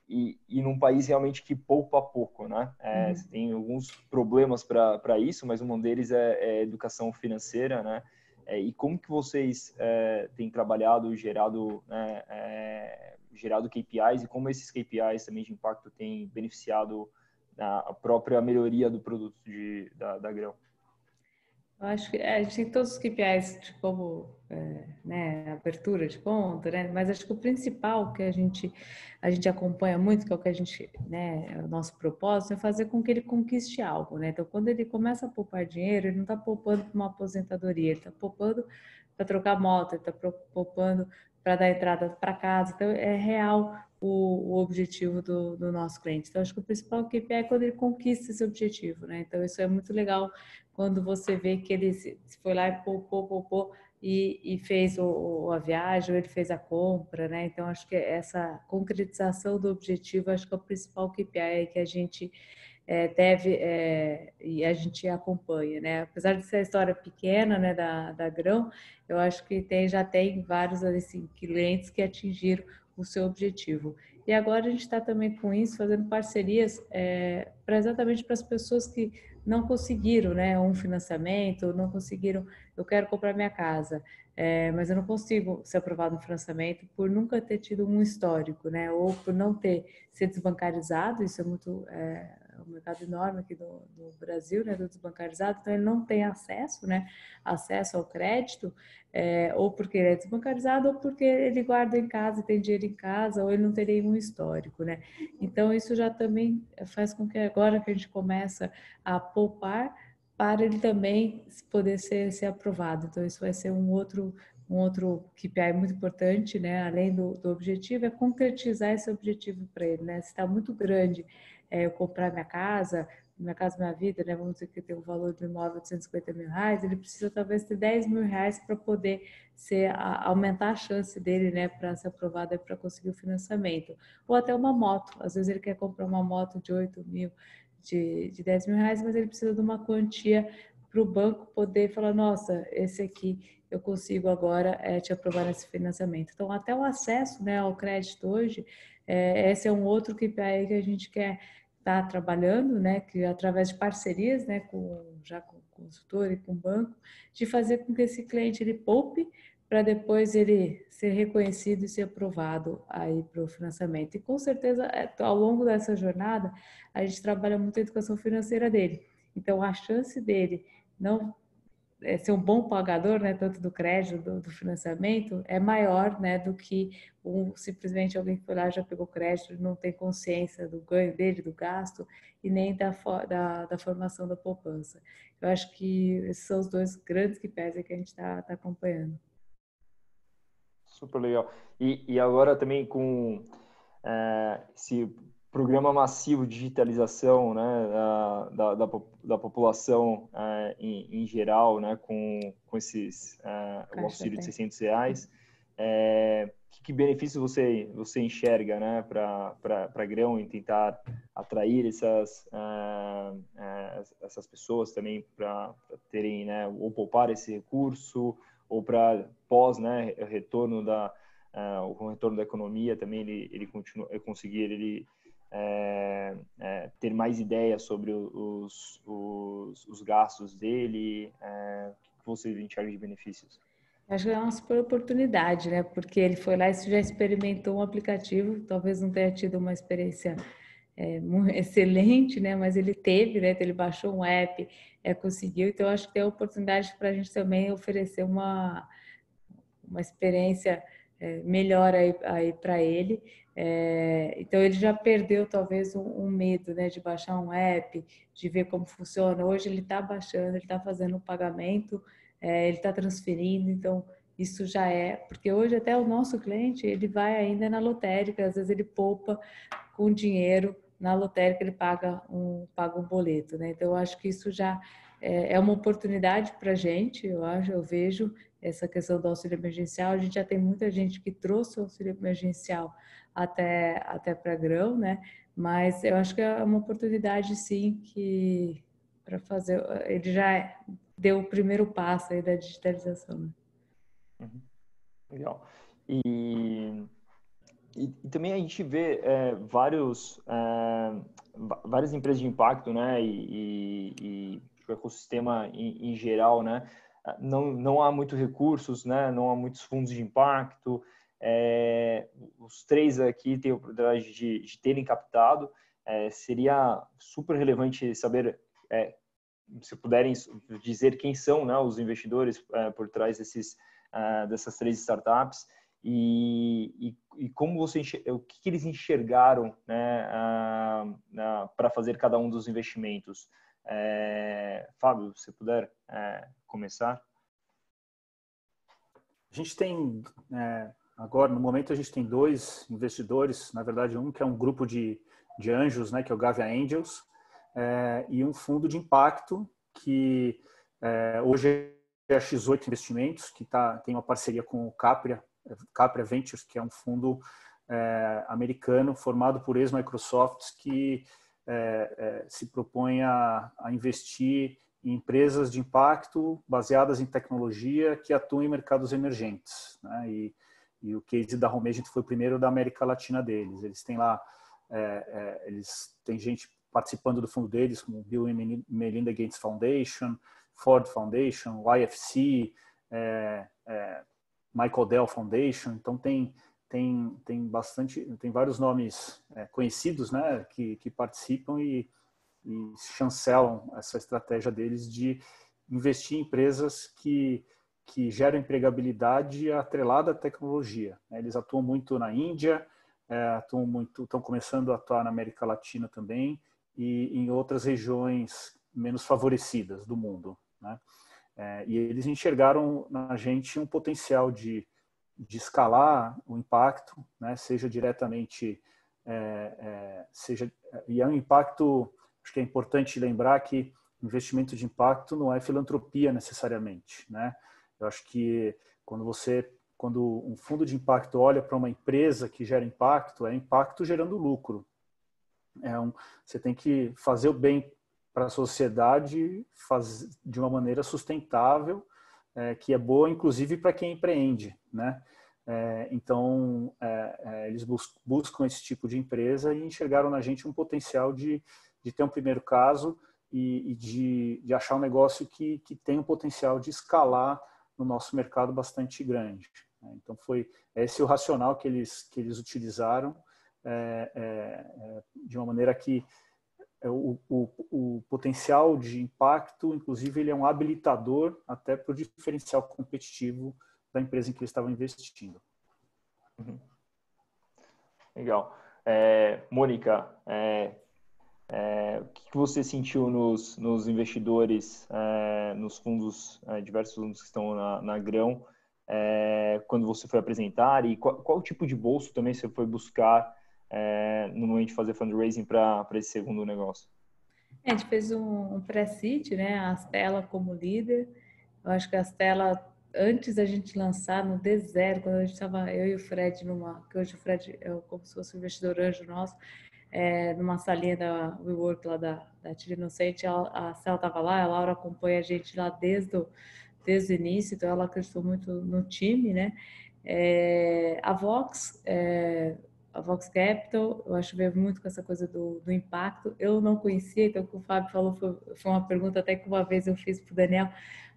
e num país realmente que poupa pouco, né? Você tem alguns problemas para isso, mas um deles é educação financeira, né? E como que vocês têm trabalhado, gerado KPIs, e como esses KPIs também de impacto têm beneficiado a própria melhoria do produto da Grão? Eu acho que a gente tem todos os KPIs de como abertura de conta, né? Mas acho que o principal que a gente acompanha muito, que é o que a gente, né, o nosso propósito, é fazer com que ele conquiste algo, né? Então, quando ele começa a poupar dinheiro, ele não está poupando para uma aposentadoria, ele está poupando para trocar moto, ele está poupando para dar entrada para casa. Então, é real o objetivo do nosso cliente. Então, acho que o principal KPI é quando ele conquista esse objetivo, né? Então, isso é muito legal quando você vê que ele se foi lá e poupou e fez a viagem, ou ele fez a compra, né? Então, acho que essa concretização do objetivo, acho que é o principal KPI que a gente e a gente acompanha, né? Apesar de ser a história pequena, né, da Grão, eu acho que já tem vários assim, clientes que atingiram o seu objetivo. E agora a gente está também com isso, fazendo parcerias exatamente para as pessoas que não conseguiram, né, um financiamento, não conseguiram, eu quero comprar minha casa, mas eu não consigo ser aprovado no financiamento por nunca ter tido um histórico, né, ou por não ter sido desbancarizado. Isso é muito um mercado enorme aqui do Brasil, né, do desbancarizado, então ele não tem acesso, né, acesso ao crédito, ou porque ele é desbancarizado, ou porque ele guarda em casa, tem dinheiro em casa, ou ele não tem nenhum histórico, né. Então isso já também faz com que agora que a gente começa a poupar, para ele também poder ser aprovado. Então isso vai ser um outro KPI muito importante, né? Além do objetivo, é concretizar esse objetivo para ele, né? Se está muito grande eu comprar minha casa, Minha Casa Minha Vida, né? Vamos dizer que tem o valor do imóvel de R$150.000, ele precisa talvez ter R$10.000 para poder aumentar a chance dele, né? Para ser aprovado, para conseguir o financiamento. Ou até uma moto. Às vezes ele quer comprar uma moto de 8.000, de R$10.000, mas ele precisa de uma quantia para o banco poder falar, nossa, esse aqui eu consigo agora te aprovar nesse financiamento. Então, até o acesso, né, ao crédito hoje, esse é um outro KPI que a gente quer estar trabalhando, né, que através de parcerias, né, já com o consultor e com o banco, de fazer com que esse cliente ele poupe para depois ele ser reconhecido e ser aprovado aí para o financiamento. E com certeza, ao longo dessa jornada, a gente trabalha muito a educação financeira dele. Então, a chance dele não ser um bom pagador, né, tanto do crédito, do financiamento, é maior, né, do que simplesmente alguém que foi lá já pegou crédito, não tem consciência do ganho dele, do gasto, e nem da formação da poupança. Eu acho que esses são os dois grandes KPIs que a gente está acompanhando. Super legal. E agora também com esse programa massivo de digitalização, né, da população em geral, né, com esses o auxílio de R$600, que benefício você enxerga, né, para Grão em tentar atrair essas pessoas também para terem, né, ou poupar esse recurso, ou para pós, né, retorno o retorno da economia também ele conseguir ter mais ideias sobre os gastos dele, o que você enxerga de benefícios? Acho que é uma super oportunidade, né? Porque ele foi lá e já experimentou um aplicativo, talvez não tenha tido uma experiência excelente, né? Mas ele teve, né? Ele baixou um app, conseguiu. Então, acho que tem a oportunidade para a gente também oferecer uma experiência melhor aí para ele. Então, ele já perdeu talvez um medo, né, de baixar um app, de ver como funciona. Hoje ele está baixando, ele está fazendo o pagamento, ele está transferindo, então isso já porque hoje até o nosso cliente, ele vai ainda na lotérica, às vezes ele poupa com dinheiro, na lotérica ele paga um boleto, né? Então eu acho que isso já é uma oportunidade para a gente, eu vejo essa questão do auxílio emergencial. A gente já tem muita gente que trouxe o auxílio emergencial até para Grão, né? Mas eu acho que é uma oportunidade, sim, que para fazer, ele já deu o primeiro passo aí da digitalização. Né? Uhum. Legal. E também a gente vê várias empresas de impacto, né, e o ecossistema em geral, né, não há muitos recursos, né, não há muitos fundos de impacto. Os três aqui têm a oportunidade de terem captado. Seria super relevante saber, se puderem dizer quem são, né, os investidores por trás dessas três startups. E como o que eles enxergaram, né, para fazer cada um dos investimentos. Fábio, se puder começar. A gente tem, agora, no momento, a gente tem dois investidores, na verdade, um que é um grupo de anjos, né, que é o Gavia Angels, e um fundo de impacto que hoje é a X8 Investimentos, que tem uma parceria com o Capria Ventures, que é um fundo americano formado por ex-Microsofts que se propõe a investir em empresas de impacto baseadas em tecnologia que atuam em mercados emergentes. Né? E o case da Homagent foi o primeiro da América Latina deles. Eles têm lá, eles têm gente participando do fundo deles, como Bill e Melinda Gates Foundation, Ford Foundation, YFC, Michael Dell Foundation. Então tem vários nomes conhecidos, né, que participam e chancelam essa estratégia deles de investir em empresas que geram empregabilidade atrelada à tecnologia. Eles atuam muito na Índia, estão começando a atuar na América Latina também e em outras regiões menos favorecidas do mundo, né? E eles enxergaram na gente um potencial de escalar o impacto, né? Seja diretamente, e é um impacto acho que é importante lembrar que investimento de impacto não é filantropia necessariamente, né? Eu acho que quando um fundo de impacto olha para uma empresa que gera impacto, é impacto gerando lucro. Você tem que fazer o bem para a sociedade de uma maneira sustentável, que é boa, inclusive, para quem empreende, né? Então, eles buscam esse tipo de empresa e enxergaram na gente um potencial de ter um primeiro caso e de achar um negócio que tem um potencial de escalar no nosso mercado bastante grande. Então, foi esse o racional que eles utilizaram, de uma maneira que o potencial de impacto, inclusive, ele é um habilitador até para o diferencial competitivo da empresa em que eles estavam investindo. Uhum. Legal. Mônica, o que você sentiu nos investidores, nos fundos, diversos fundos que estão na Grão, quando você foi apresentar, e qual tipo de bolso também você foi buscar no momento de fazer fundraising para esse segundo negócio? A gente fez um pré-seed, né? A Astela como líder. Eu acho que a Astela, antes da gente lançar no D0, quando a gente estava, eu e o Fred, que hoje o Fred é como se fosse um investidor anjo nosso, numa salinha da WeWork lá da Tira Inocente, a Astela estava lá, a Laura acompanha a gente lá desde o início, então ela acreditou muito no time, né? A Vox Capital, eu acho que veio muito com essa coisa do impacto. Eu não conhecia, então o que o Fábio falou foi uma pergunta até que uma vez eu fiz para o Daniel,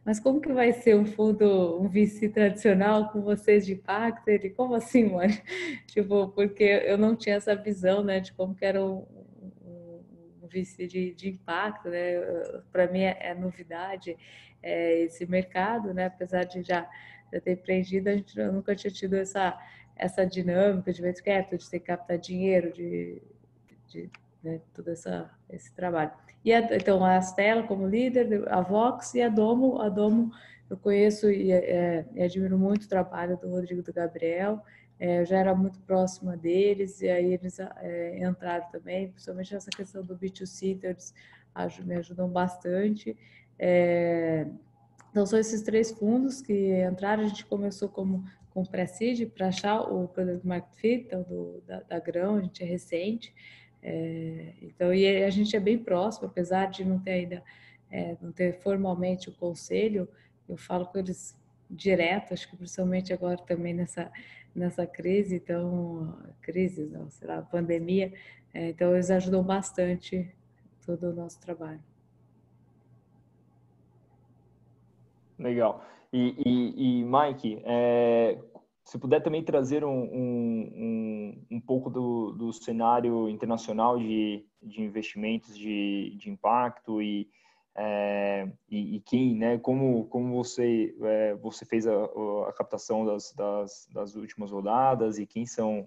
mas como que vai ser um fundo, um VC tradicional com vocês de impacto? Ele, como assim, mano? Tipo, porque eu não tinha essa visão, né, de como que era um VC de impacto, né? Para mim é novidade esse mercado, né? Apesar de já ter empreendido, eu nunca tinha tido essa dinâmica de venture capital, de ter que captar dinheiro, né, todo esse trabalho. Então, a Astela como líder, a Vox e a Domo. A Domo eu conheço e admiro muito o trabalho do Rodrigo e do Gabriel. Eu já era muito próxima deles e aí eles entraram também, principalmente nessa questão do B2C, então eles me ajudam bastante. Então, são esses 3 fundos que entraram. A gente começou com pré-seed para achar o Product Market Fit, então, da Grão, a gente é recente. Então, e a gente é bem próximo, apesar de não ter ainda, não ter formalmente o conselho, eu falo com eles direto, acho que principalmente agora também nessa crise, então, não, sei lá, pandemia, então eles ajudam bastante todo o nosso trabalho. Legal. E Mike, se puder também trazer um pouco do cenário internacional de investimentos de impacto e quem, né, como você fez a captação das últimas rodadas e quem são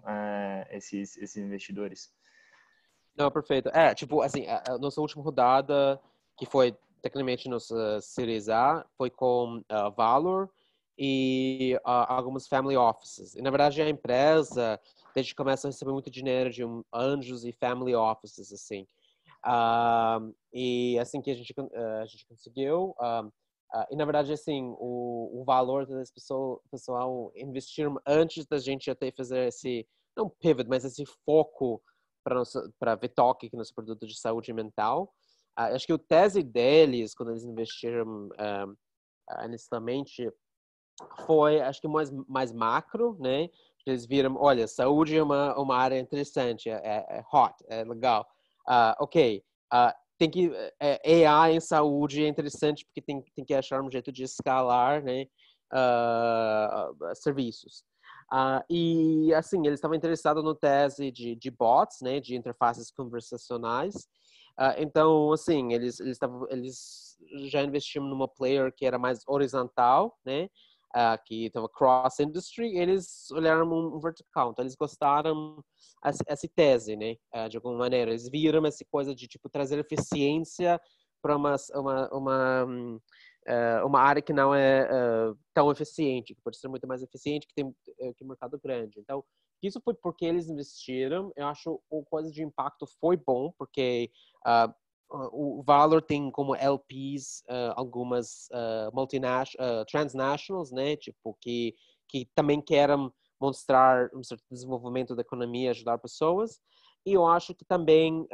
esses investidores? Não, perfeito. Tipo, assim, a nossa última rodada, que foi tecnicamente nossa Series A, foi com Valor e algumas family offices. E, na verdade, a empresa, a gente começa a receber muito dinheiro de anjos e family offices, assim. E assim que a gente conseguiu, e na verdade, assim, o valor das pessoal investir antes da gente até fazer esse, não pivot, mas esse foco para VTOC, que é nosso produto de saúde mental. Acho que o tese deles, quando eles investiram inicialmente, foi, acho que mais macro, né? Eles viram, olha, saúde é uma área interessante, é hot, é legal. Ok, tem que AI em saúde é interessante porque tem que achar um jeito de escalar, né? Serviços. E assim, eles estavam interessados no tese de bots, né? De interfaces conversacionais. Então, assim, eles já investiram numa player que era mais horizontal, né? Que estava cross-industry, eles olharam um vertical. Então, eles gostaram essa tese, né? De alguma maneira. Eles viram essa coisa de, tipo, trazer eficiência para uma área que não é tão eficiente, que pode ser muito mais eficiente, que tem um mercado grande. Então, isso foi porque eles investiram. Eu acho que a coisa de impacto foi bom, porque o Valor tem como LPs algumas transnationals, né? Tipo, que também querem mostrar um certo desenvolvimento da economia, ajudar pessoas. E eu acho que também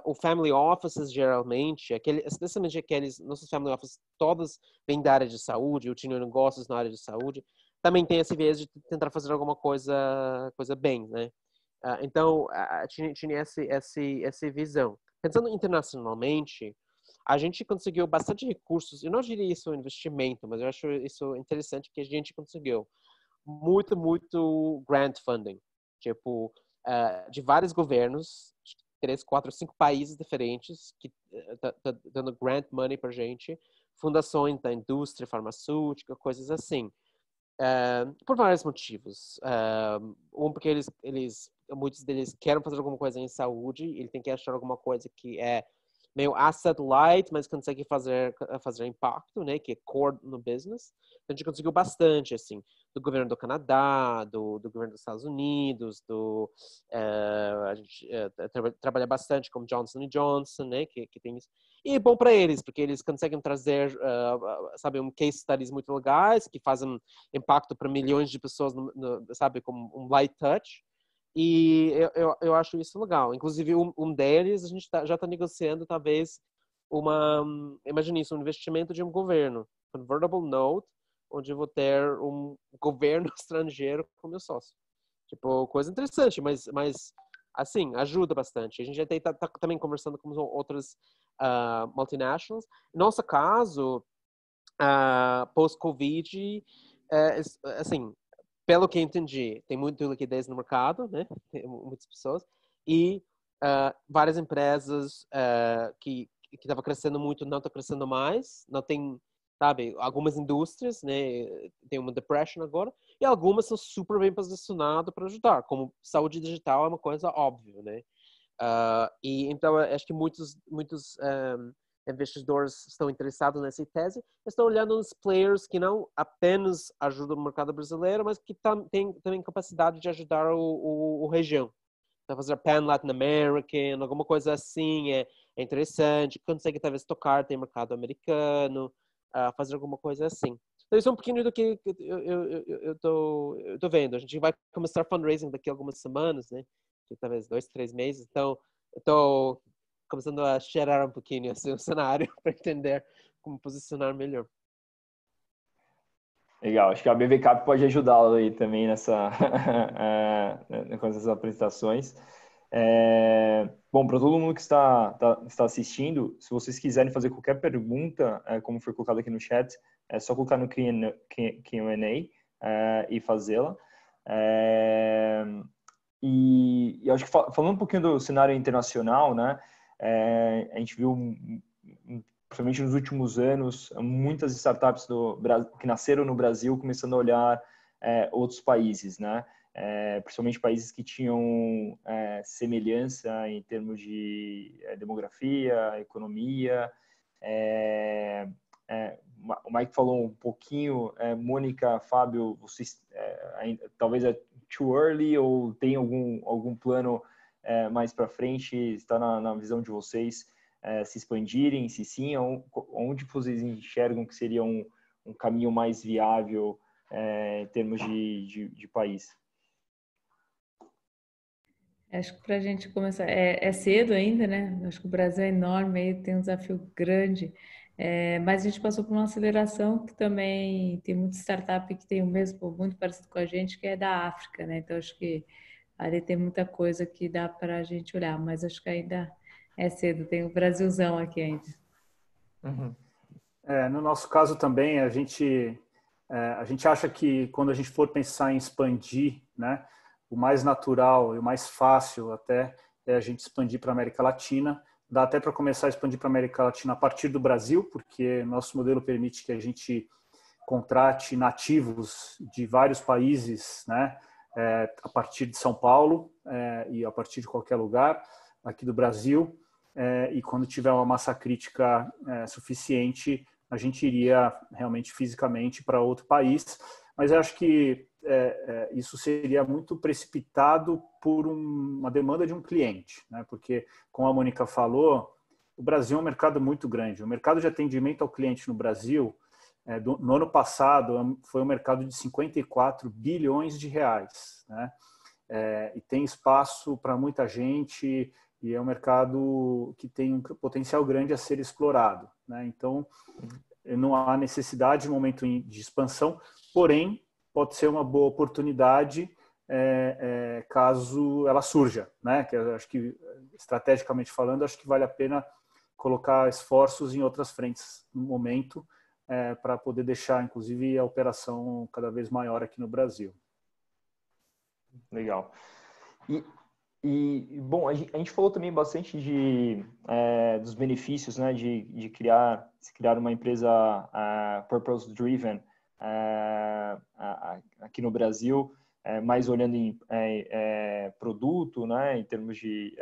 o family offices, geralmente, especialmente aqueles, nossos family offices, todos vêm da área de saúde, eu tinha negócios na área de saúde, também tem esse viés de tentar fazer alguma coisa bem, né? Então, tinha essa visão. Pensando internacionalmente, a gente conseguiu bastante recursos, eu não diria isso um investimento, mas eu acho isso interessante que a gente conseguiu muito grant funding, tipo, de vários governos, 3, 4, 5 países diferentes que tá dando grant money pra gente, fundações da indústria farmacêutica, coisas assim. Por vários motivos. Porque muitos deles querem fazer alguma coisa em saúde, ele tem que achar alguma coisa que é meio asset light, mas consegue fazer impacto, né, que é core no business. Então, a gente conseguiu bastante, assim, do governo do Canadá, do governo dos Estados Unidos, a gente trabalha bastante com Johnson & Johnson, né, que tem isso. E é bom para eles, porque eles conseguem trazer, sabe, case studies muito legais, que fazem impacto para milhões de pessoas, sabe, como um light touch. E eu acho isso legal. Inclusive, um deles, a gente já está negociando, talvez, imagine isso, um investimento de um governo, convertible note, onde eu vou ter um governo estrangeiro como meu sócio. Tipo, coisa interessante, mas assim, ajuda bastante. A gente já está também conversando com outras multinationals. No nosso caso, post-Covid, assim, pelo que entendi, tem muita liquidez no mercado, né? Tem muitas pessoas. E várias empresas que estavam crescendo muito não estão crescendo mais. Não tem, sabe, algumas indústrias, né? Tem uma depression agora. E algumas são super bem posicionadas para ajudar. Como saúde digital é uma coisa óbvia, né? E então, acho que muitos investidores estão interessados nessa tese, estão olhando nos players que não apenas ajudam o mercado brasileiro, mas que têm também capacidade de ajudar o região. Então, fazer Pan Latin American, alguma coisa assim é interessante, consegue talvez tocar, tem mercado americano, fazer alguma coisa assim. Então, isso é um pouquinho do que eu tô vendo. A gente vai começar fundraising daqui a algumas semanas, né? Que talvez 2, 3 meses. Então, eu tô começando a cheirar um pouquinho assim, o cenário para entender como posicionar melhor. Legal, acho que a BVCap pode ajudá-lo aí também com essas apresentações. Bom, para todo mundo que está assistindo, se vocês quiserem fazer qualquer pergunta, como foi colocado aqui no chat, é só colocar no Q&A e fazê-la. E eu acho que falando um pouquinho do cenário internacional, né, a gente viu, principalmente nos últimos anos, muitas startups que nasceram no Brasil começando a olhar outros países, né, principalmente países que tinham semelhança em termos de demografia, economia. O Mike falou um pouquinho, Mônica, Fábio, vocês talvez too early ou tem algum plano mais para frente? Está na visão de vocês se expandirem? Se sim, onde vocês enxergam que seria um caminho mais viável em termos de país? Acho que para a gente começar, é cedo ainda, né? Acho que o Brasil é enorme, aí tem um desafio grande, mas a gente passou por uma aceleração que também tem muita startup que tem o mesmo, muito parecido com a gente, que é da África, né? Então acho que ali tem muita coisa que dá para a gente olhar, mas acho que ainda é cedo, tem o Brasilzão aqui ainda. Uhum. No nosso caso também, a gente acha que quando a gente for pensar em expandir, né, o mais natural e o mais fácil até é a gente expandir para a América Latina. Dá até para começar a expandir para a América Latina a partir do Brasil, porque nosso modelo permite que a gente contrate nativos de vários países, né, a partir de São Paulo e a partir de qualquer lugar aqui do Brasil. E quando tiver uma massa crítica suficiente, a gente iria realmente fisicamente para outro país. Mas eu acho que isso seria muito precipitado por uma demanda de um cliente, né? Porque, como a Mônica falou, o o Brasil é um mercado muito grande. O mercado de atendimento ao cliente no Brasil, no ano passado, foi um mercado de 54 bilhões de reais, né? E tem espaço para muita gente e é um mercado que tem um potencial grande a ser explorado, né? Então, não há necessidade de momento de expansão, porém, pode ser uma boa oportunidade caso ela surja, né? Que eu acho que, estrategicamente falando, acho que vale a pena colocar esforços em outras frentes no momento para poder deixar, inclusive, a operação cada vez maior aqui no Brasil. Legal. Bom, a gente falou também bastante dos benefícios, né, de criar uma empresa purpose-driven aqui no Brasil, mais olhando em produto, né, em termos de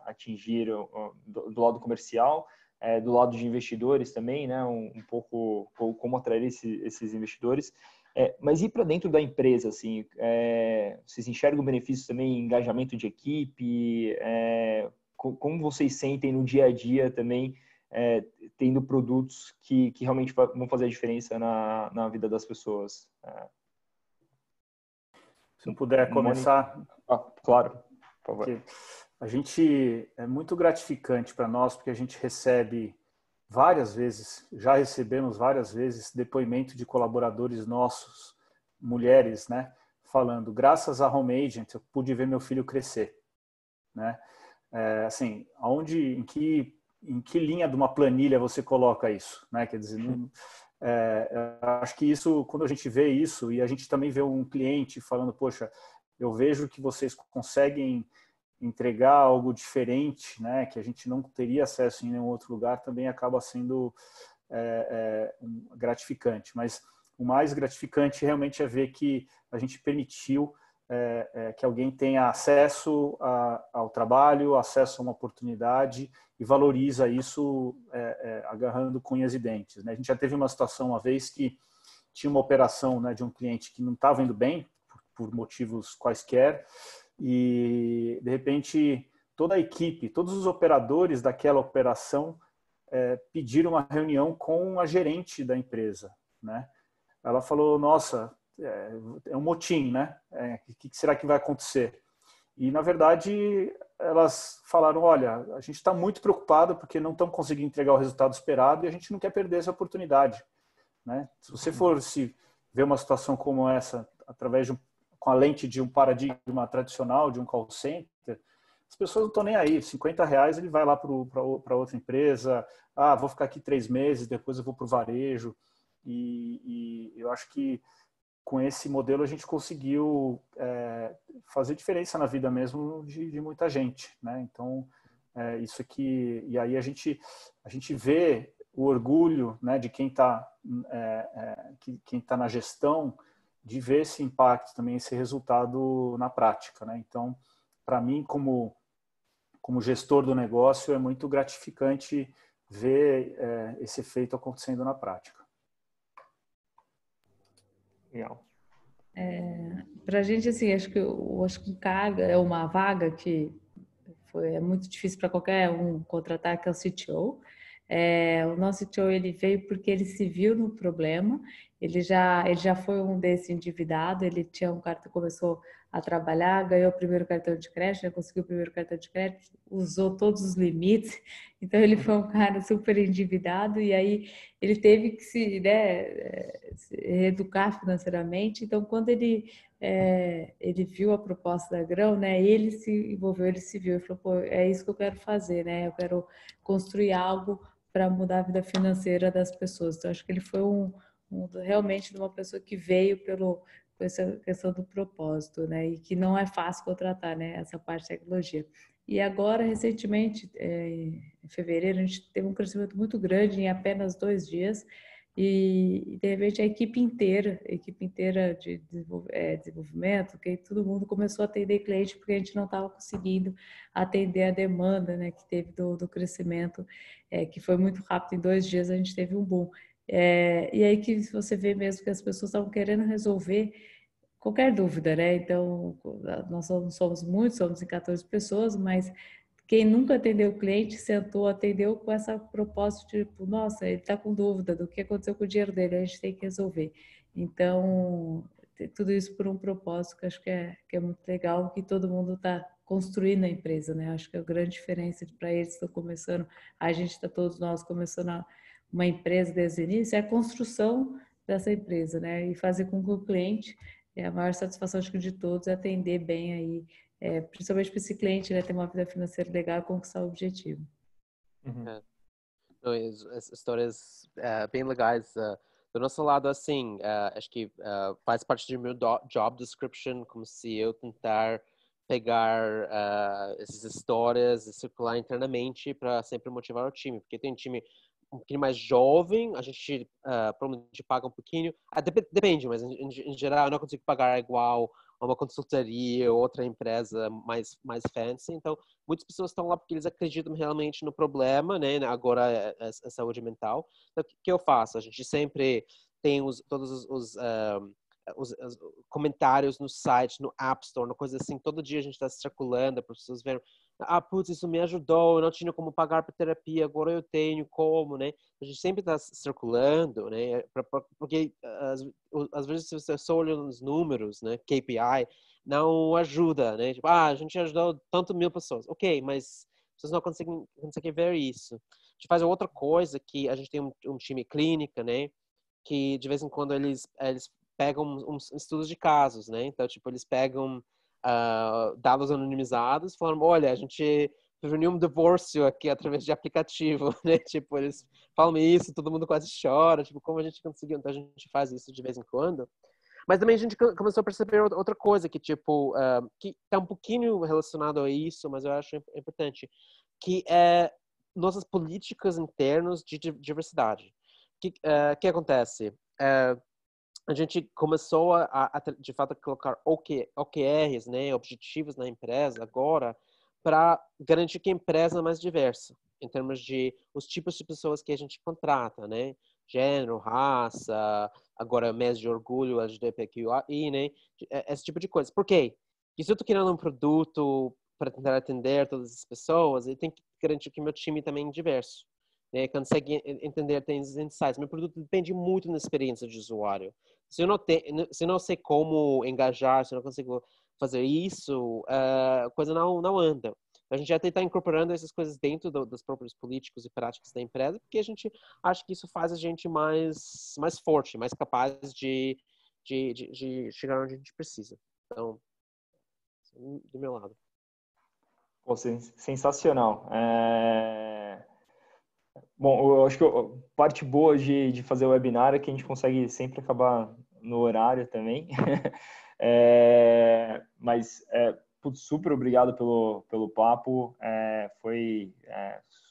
atingir do lado comercial, do lado de investidores também, né, um pouco como atrair esses investidores. Mas e para dentro da empresa, assim, vocês enxergam benefícios também em engajamento de equipe? Como vocês sentem no dia a dia também, tendo produtos que realmente vão fazer a diferença na vida das pessoas? Se eu puder começar... Claro, por favor. A gente é muito gratificante para nós, porque a gente recebe várias vezes, já recebemos várias vezes depoimento de colaboradores nossos, mulheres, né, falando, graças a Home Agent eu pude ver meu filho crescer, né? Assim, em que linha de uma planilha você coloca isso, né? Quer dizer, acho que isso, quando a gente vê isso e a gente também vê um cliente falando, poxa, eu vejo que vocês conseguem entregar algo diferente, né, que a gente não teria acesso em nenhum outro lugar, também acaba sendo gratificante. Mas o mais gratificante realmente é ver que a gente permitiu que alguém tenha acesso ao trabalho, acesso a uma oportunidade e valoriza isso agarrando com unhas e dentes, né? A gente já teve uma situação uma vez que tinha uma operação, né, de um cliente que não estava indo bem, por motivos quaisquer, e de repente toda a equipe, todos os operadores daquela operação pediram uma reunião com a gerente da empresa, né? Ela falou, nossa, é um motim, né? O que será que vai acontecer? E na verdade elas falaram, olha, a gente está muito preocupado porque não estamos conseguindo entregar o resultado esperado e a gente não quer perder essa oportunidade, né? Se você for ver uma situação como essa através com a lente de um paradigma tradicional, de um call center, as pessoas não estão nem aí. R$50 ele vai lá para outra empresa, vou ficar aqui 3 meses, depois eu vou para o varejo. E eu acho que com esse modelo a gente conseguiu fazer diferença na vida mesmo de muita gente, né? Então, isso aqui... E aí a gente vê o orgulho, né, de quem está na gestão, de ver esse impacto também, esse resultado na prática, né? Então, para mim, como gestor do negócio, é muito gratificante ver esse efeito acontecendo na prática. Legal. Para a gente, assim, acho que um cargo é uma vaga que é muito difícil para qualquer um contratar, que é o CTO. O nosso CTO, ele veio porque ele se viu no problema, ele já foi um desse endividado, ele tinha um cartão, começou a trabalhar, ganhou o primeiro cartão de crédito, já conseguiu o primeiro cartão de crédito, usou todos os limites, então ele foi um cara super endividado e aí ele teve que se reeducar financeiramente. Então quando ele viu a proposta da Grão, né, ele se envolveu, ele se viu e falou, pô, é isso que eu quero fazer, né, eu quero construir algo para mudar a vida financeira das pessoas. Então acho que ele foi realmente de uma pessoa que veio com essa questão do propósito, né? E que não é fácil contratar, né? Essa parte de tecnologia. E agora, recentemente, em fevereiro, a gente teve um crescimento muito grande em apenas 2 dias e de repente, a equipe inteira de desenvolvimento, que todo mundo começou a atender cliente porque a gente não estava conseguindo atender a demanda, né? Que teve do crescimento, que foi muito rápido. Em 2 dias, a gente teve um boom. E aí que você vê mesmo que as pessoas estavam querendo resolver qualquer dúvida, né? Então, nós somos muitos, somos em 14 pessoas, mas quem nunca atendeu o cliente sentou, atendeu com essa propósito de, tipo, nossa, ele está com dúvida do que aconteceu com o dinheiro dele, a gente tem que resolver. Então, tudo isso por um propósito que acho que é muito legal, que todo mundo está construindo a empresa, né? Acho que a grande diferença para eles que estão começando, a gente está todos nós começando uma empresa desde o início, é a construção dessa empresa, né? E fazer com que o cliente, a maior satisfação acho que de todos é atender bem aí, principalmente para esse cliente, né, ter uma vida financeira legal e conquistar o objetivo. Uhum. As histórias bem legais. Do nosso lado, assim, acho que faz parte do meu job description, como se eu tentar pegar essas histórias e circular internamente para sempre motivar o time, porque tem um time um pouquinho mais jovem, a gente provavelmente paga um pouquinho, depende, mas em geral eu não consigo pagar igual a uma consultoria ou outra empresa mais fancy, então muitas pessoas estão lá porque eles acreditam realmente no problema, né? Agora é saúde mental. Então, o que eu faço? A gente sempre tem todos os comentários no site, no App Store, uma coisa assim. Todo dia a gente está circulando para as pessoas verem. Putz, isso me ajudou, eu não tinha como pagar para terapia, agora eu tenho como, né? A gente sempre está circulando, né? Porque às vezes se você só olha nos números, né? KPI, não ajuda, né? Tipo, a gente ajudou tanto 1.000 pessoas. Ok, mas vocês não conseguem ver isso. A gente faz outra coisa que a gente tem um time clínica, né? Que de vez em quando eles pegam uns estudos de casos, né? Então, tipo, eles pegam dados anonimizados, falando, olha, a gente prevenir um divórcio aqui através de aplicativo, né? Tipo, eles falam isso, todo mundo quase chora, tipo, como a gente conseguiu? Então a gente faz isso de vez em quando. Mas também a gente começou a perceber outra coisa, que tipo, que tá um pouquinho relacionado a isso, mas eu acho importante, que é nossas políticas internas de diversidade. Que acontece? A gente começou de fato, a colocar OKRs, né, objetivos na empresa agora, para garantir que a empresa é mais diversa, em termos de os tipos de pessoas que a gente contrata, né? Gênero, raça, agora mês de orgulho, LGBTQI, né? Esse tipo de coisa. Por quê? Porque se eu estou criando um produto para tentar atender todas as pessoas, eu tenho que garantir que meu time também é diverso, né? Consegue entender, tem os insights. Meu produto depende muito da experiência de usuário. Se eu não sei como engajar, se eu não consigo fazer isso, a coisa não anda. A gente já está incorporando essas coisas dentro dos próprios políticos e práticas da empresa, porque a gente acha que isso faz a gente mais forte, mais capaz de chegar onde a gente precisa. Então, do meu lado. Pô, sensacional. Bom, eu acho que a parte boa de fazer o webinar é que a gente consegue sempre acabar no horário também. Mas, putz, super obrigado pelo papo. Foi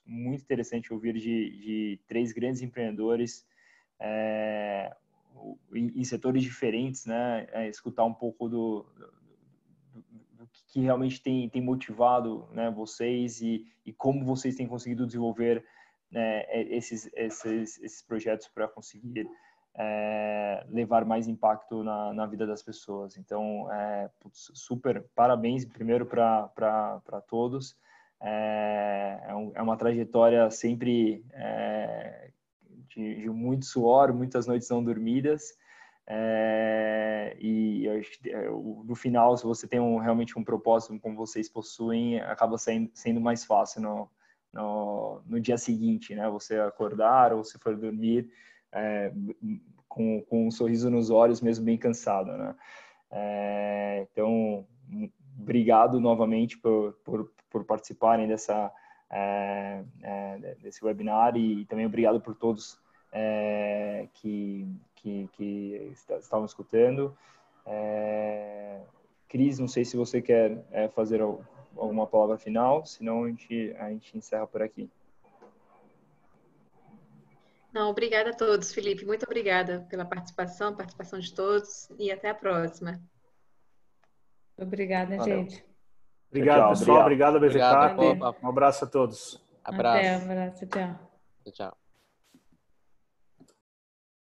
muito interessante ouvir de 3 grandes empreendedores em setores diferentes, né? Escutar um pouco do que realmente tem motivado, né, vocês e como vocês têm conseguido desenvolver, né, esses projetos para conseguir levar mais impacto na vida das pessoas. Então, super parabéns primeiro para todos. É uma trajetória sempre de muito suor, muitas noites não dormidas. E eu acho que no final, se você tem realmente um propósito como vocês possuem, acaba sendo mais fácil no dia seguinte, né? Você acordar ou se for dormir com um sorriso nos olhos, mesmo bem cansado, né? Então, obrigado novamente por participarem desse webinar e também obrigado por todos que estavam escutando. Cris, não sei se você quer fazer alguma palavra final, senão a gente encerra por aqui. Não, obrigada a todos, Felipe. Muito obrigada pela participação de todos e até a próxima. Obrigada, Valeu. gente. Obrigado, Tchau, pessoal. Obrigado, Obrigado. BVCap. Um abraço a todos. Até, um Abraço. abraço, tchau. Tchau.